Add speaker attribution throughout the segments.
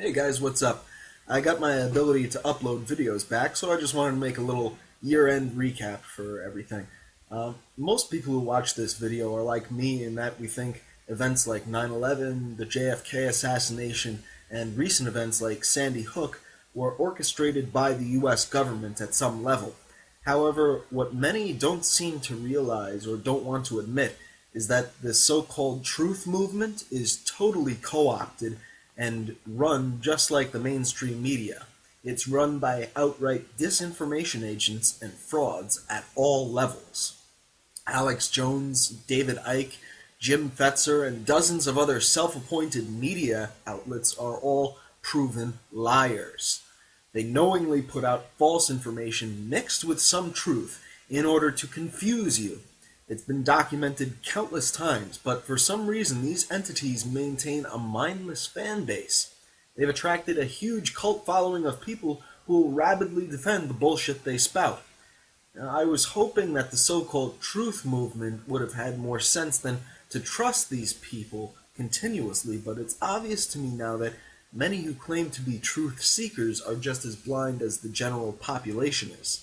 Speaker 1: Hey guys, what's up? I got my ability to upload videos back, so I just wanted to make a little year-end recap for everything. Most people who watch this video are like me in that we think events like 9/11, the JFK assassination, and recent events like Sandy Hook were orchestrated by the US government at some level. However, what many don't seem to realize or don't want to admit is that the so-called truth movement is totally co-opted and run just like the mainstream media. It's run by outright disinformation agents and frauds at all levels. Alex Jones, David Icke, Jim Fetzer, and dozens of other self-appointed media outlets are all proven liars. They knowingly put out false information mixed with some truth in order to confuse you. It's been documented countless times, but for some reason these entities maintain a mindless fan base. They've attracted a huge cult following of people who will rabidly defend the bullshit they spout. Now, I was hoping that the so-called truth movement would have had more sense than to trust these people continuously, but it's obvious to me now that many who claim to be truth seekers are just as blind as the general population is.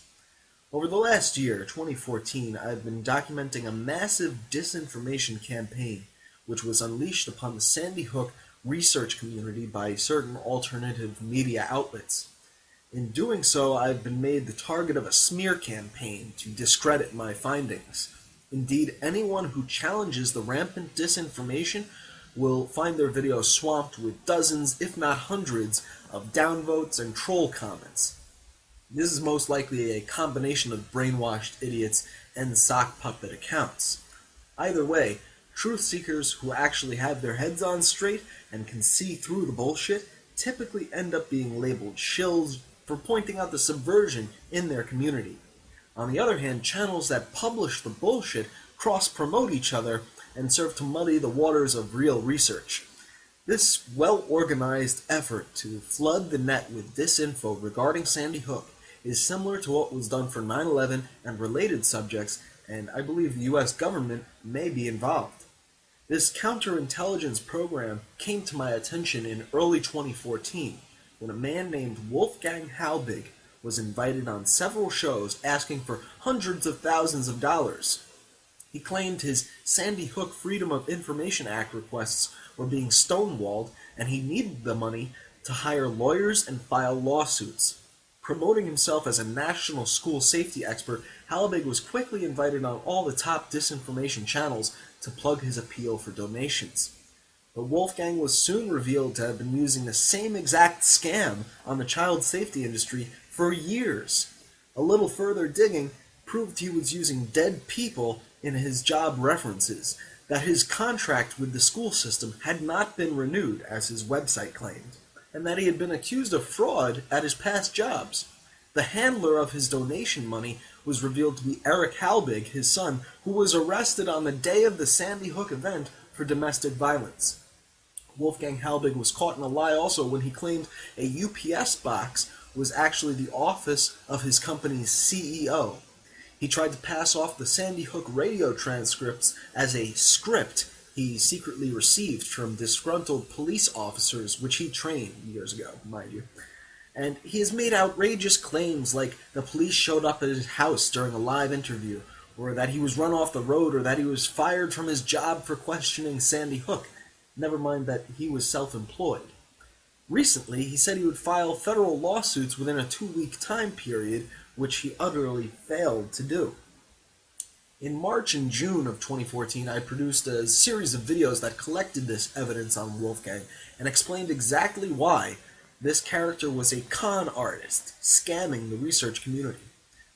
Speaker 1: Over the last year, 2014, I've been documenting a massive disinformation campaign which was unleashed upon the Sandy Hook research community by certain alternative media outlets. In doing so, I've been made the target of a smear campaign to discredit my findings. Indeed, anyone who challenges the rampant disinformation will find their videos swamped with dozens, if not hundreds, of downvotes and troll comments. This is most likely a combination of brainwashed idiots and sock puppet accounts. Either way, truth seekers who actually have their heads on straight and can see through the bullshit typically end up being labeled shills for pointing out the subversion in their community. On the other hand, channels that publish the bullshit cross-promote each other and serve to muddy the waters of real research. This well-organized effort to flood the net with disinfo regarding Sandy Hook is similar to what was done for 9/11 and related subjects, and I believe the US government may be involved. This counterintelligence program came to my attention in early 2014 when a man named Wolfgang Halbig was invited on several shows asking for hundreds of thousands of dollars. He claimed his Sandy Hook Freedom of Information Act requests were being stonewalled and he needed the money to hire lawyers and file lawsuits. Promoting himself as a national school safety expert, Halbig was quickly invited on all the top disinformation channels to plug his appeal for donations. But Wolfgang was soon revealed to have been using the same exact scam on the child safety industry for years. A little further digging proved he was using dead people in his job references, that his contract with the school system had not been renewed, as his website claimed, and that he had been accused of fraud at his past jobs. The handler of his donation money was revealed to be Eric Halbig, his son, who was arrested on the day of the Sandy Hook event for domestic violence. Wolfgang Halbig was caught in a lie also when he claimed a UPS box was actually the office of his company's CEO. He tried to pass off the Sandy Hook radio transcripts as a script he secretly received from disgruntled police officers, which he trained years ago, mind you. And he has made outrageous claims like the police showed up at his house during a live interview, or that he was run off the road, or that he was fired from his job for questioning Sandy Hook, never mind that he was self-employed. Recently, he said he would file federal lawsuits within a 2-week time period, which he utterly failed to do. In March and June of 2014, I produced a series of videos that collected this evidence on Wolfgang and explained exactly why this character was a con artist, scamming the research community.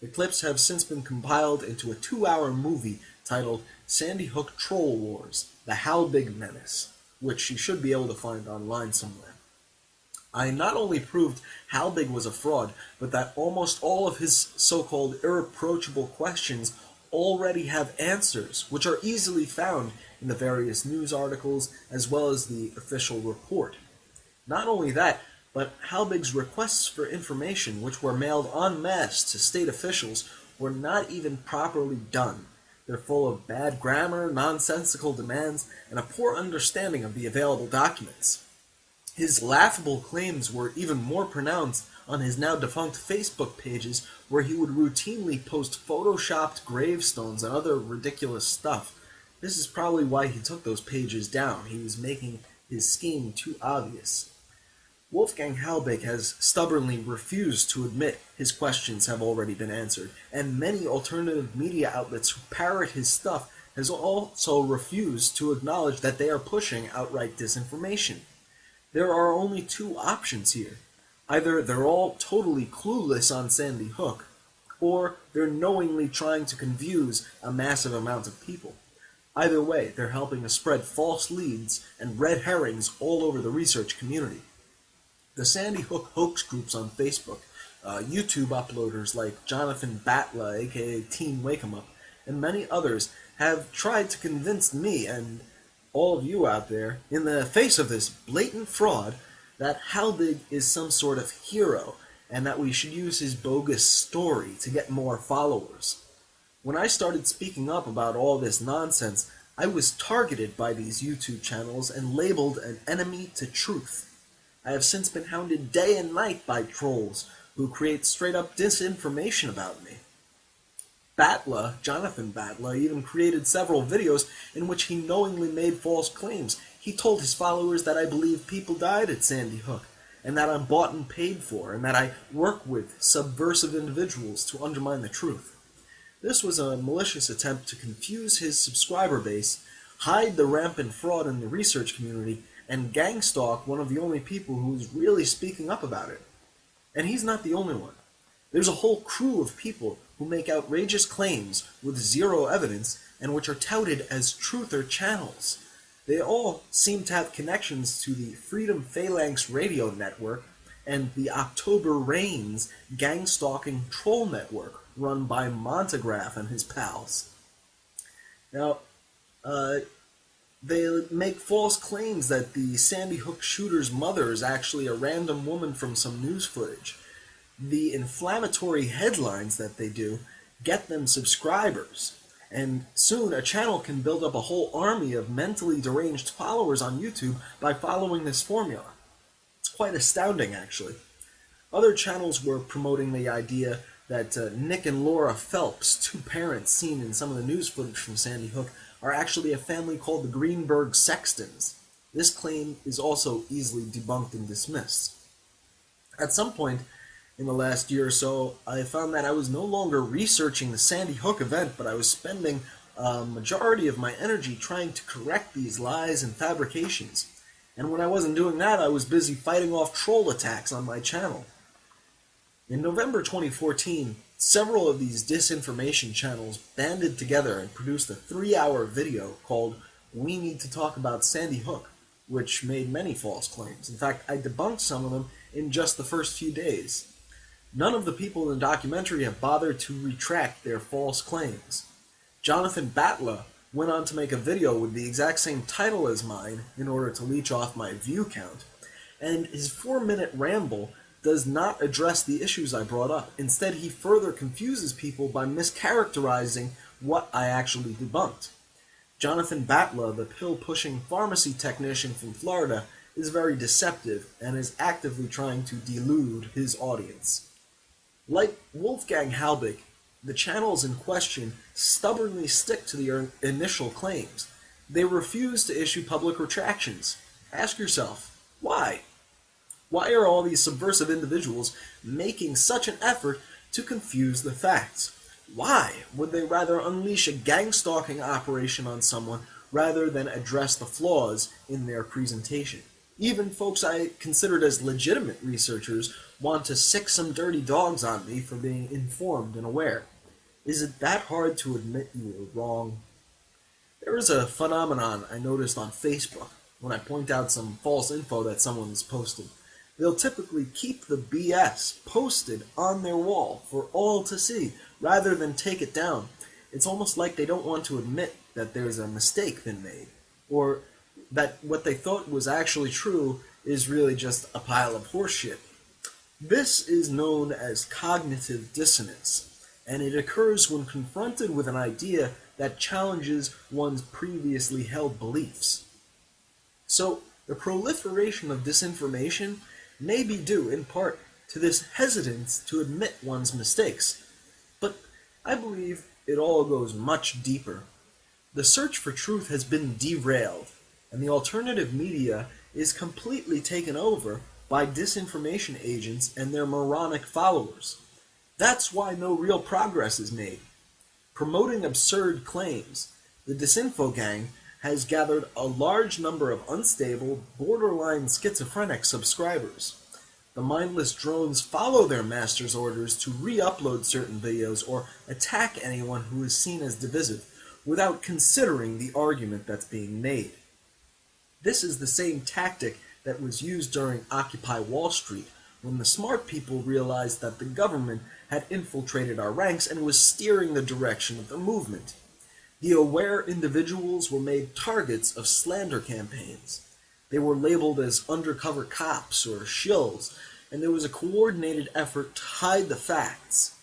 Speaker 1: The clips have since been compiled into a 2-hour movie titled Sandy Hook Troll Wars, The Halbig Menace, which you should be able to find online somewhere. I not only proved Halbig was a fraud, but that almost all of his so-called irreproachable questions already have answers, which are easily found in the various news articles as well as the official report. Not only that, but Halbig's requests for information, which were mailed en masse to state officials, were not even properly done. They're full of bad grammar, nonsensical demands, and a poor understanding of the available documents. His laughable claims were even more pronounced on his now defunct Facebook pages, where he would routinely post photoshopped gravestones and other ridiculous stuff. This is probably why he took those pages down. He was making his scheme too obvious. Wolfgang Halbig has stubbornly refused to admit his questions have already been answered, and many alternative media outlets who parrot his stuff has also refused to acknowledge that they are pushing outright disinformation. There are only two options here. Either they're all totally clueless on Sandy Hook, or they're knowingly trying to confuse a massive amount of people. Either way, they're helping to spread false leads and red herrings all over the research community. The Sandy Hook hoax groups on Facebook, YouTube uploaders like Jonathan Batla, aka Team Wake 'em Up, and many others have tried to convince me and all of you out there, in the face of this blatant fraud, that Halbig is some sort of hero, and that we should use his bogus story to get more followers. When I started speaking up about all this nonsense, I was targeted by these YouTube channels and labeled an enemy to truth. I have since been hounded day and night by trolls who create straight-up disinformation about me. Jonathan Batla, even created several videos in which he knowingly made false claims. He told his followers that I believe people died at Sandy Hook, and that I'm bought and paid for, and that I work with subversive individuals to undermine the truth. This was a malicious attempt to confuse his subscriber base, hide the rampant fraud in the research community, and gangstalk one of the only people who is really speaking up about it. And he's not the only one. There's a whole crew of people who make outrageous claims with zero evidence and which are touted as truther channels. They all seem to have connections to the Freedom Phalanx radio network and the October Rains gang-stalking troll network run by Montegraph and his pals. Now, they make false claims that the Sandy Hook shooter's mother is actually a random woman from some news footage. The inflammatory headlines that they do get them subscribers, and soon a channel can build up a whole army of mentally deranged followers on YouTube by following this formula. It's quite astounding, actually. Other channels were promoting the idea that Nick and Laura Phelps, two parents seen in some of the news footage from Sandy Hook, are actually a family called the Greenberg Sextons. This claim is also easily debunked and dismissed. At some point in the last year or so, I found that I was no longer researching the Sandy Hook event, but I was spending a majority of my energy trying to correct these lies and fabrications. And when I wasn't doing that, I was busy fighting off troll attacks on my channel. In November 2014, several of these disinformation channels banded together and produced a 3-hour video called "We Need to Talk About Sandy Hook," which made many false claims. In fact, I debunked some of them in just the first few days. None of the people in the documentary have bothered to retract their false claims. Jonathan Batla went on to make a video with the exact same title as mine in order to leech off my view count, and his 4-minute ramble does not address the issues I brought up. Instead, he further confuses people by mischaracterizing what I actually debunked. Jonathan Batla, the pill-pushing pharmacy technician from Florida, is very deceptive and is actively trying to delude his audience. Like Wolfgang Halbig, the channels in question stubbornly stick to their initial claims. They refuse to issue public retractions. Ask yourself, why? Why are all these subversive individuals making such an effort to confuse the facts? Why would they rather unleash a gang-stalking operation on someone rather than address the flaws in their presentation? Even folks I considered as legitimate researchers want to sick some dirty dogs on me for being informed and aware. Is it that hard to admit you were wrong? There is a phenomenon I noticed on Facebook when I point out some false info that someone has posted. They'll typically keep the BS posted on their wall for all to see, rather than take it down. It's almost like they don't want to admit that there's a mistake been made, or that what they thought was actually true is really just a pile of horseshit. This is known as cognitive dissonance, and it occurs when confronted with an idea that challenges one's previously held beliefs. So, The proliferation of disinformation may be due, in part, to this hesitance to admit one's mistakes. But I believe it all goes much deeper. The search for truth has been derailed, and the alternative media is completely taken over by disinformation agents and their moronic followers. That's why no real progress is made. Promoting absurd claims, the Disinfo gang has gathered a large number of unstable, borderline schizophrenic subscribers. The mindless drones follow their master's orders to re-upload certain videos or attack anyone who is seen as divisive without considering the argument that's being made. This is the same tactic that was used during Occupy Wall Street, when the smart people realized that the government had infiltrated our ranks and was steering the direction of the movement. The aware individuals were made targets of slander campaigns. They were labeled as undercover cops or shills, and there was a coordinated effort to hide the facts.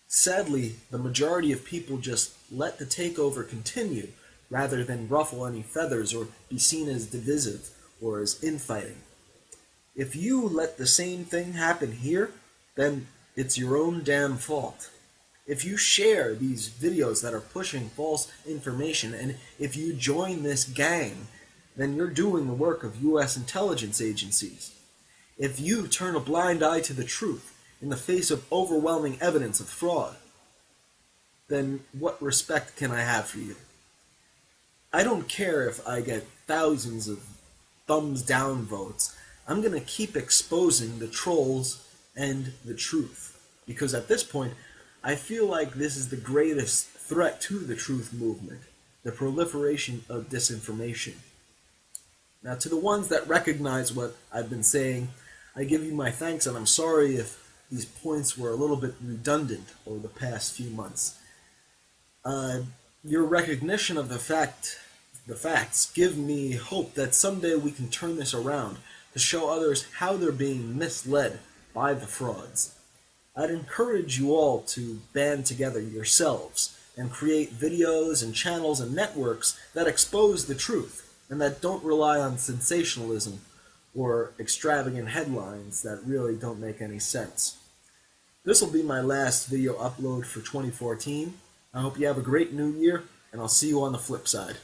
Speaker 1: Sadly, the majority of people just let the takeover continue rather than ruffle any feathers or be seen as divisive or as infighting. If you let the same thing happen here, then it's your own damn fault. If you share these videos that are pushing false information, and if you join this gang, then you're doing the work of U.S. intelligence agencies. If you turn a blind eye to the truth in the face of overwhelming evidence of fraud, then what respect can I have for you? I don't care if I get thousands of thumbs down votes. I'm going to keep exposing the trolls and the truth, because at this point, I feel like this is the greatest threat to the truth movement, the proliferation of disinformation. Now, to the ones that recognize what I've been saying, I give you my thanks, and I'm sorry if these points were a little bit redundant over the past few months. Your recognition of the facts give me hope that someday we can turn this around to show others how they're being misled by the frauds. I'd encourage you all to band together yourselves and create videos and channels and networks that expose the truth and that don't rely on sensationalism or extravagant headlines that really don't make any sense. This will be my last video upload for 2014. I hope you have a great new year, and I'll see you on the flip side.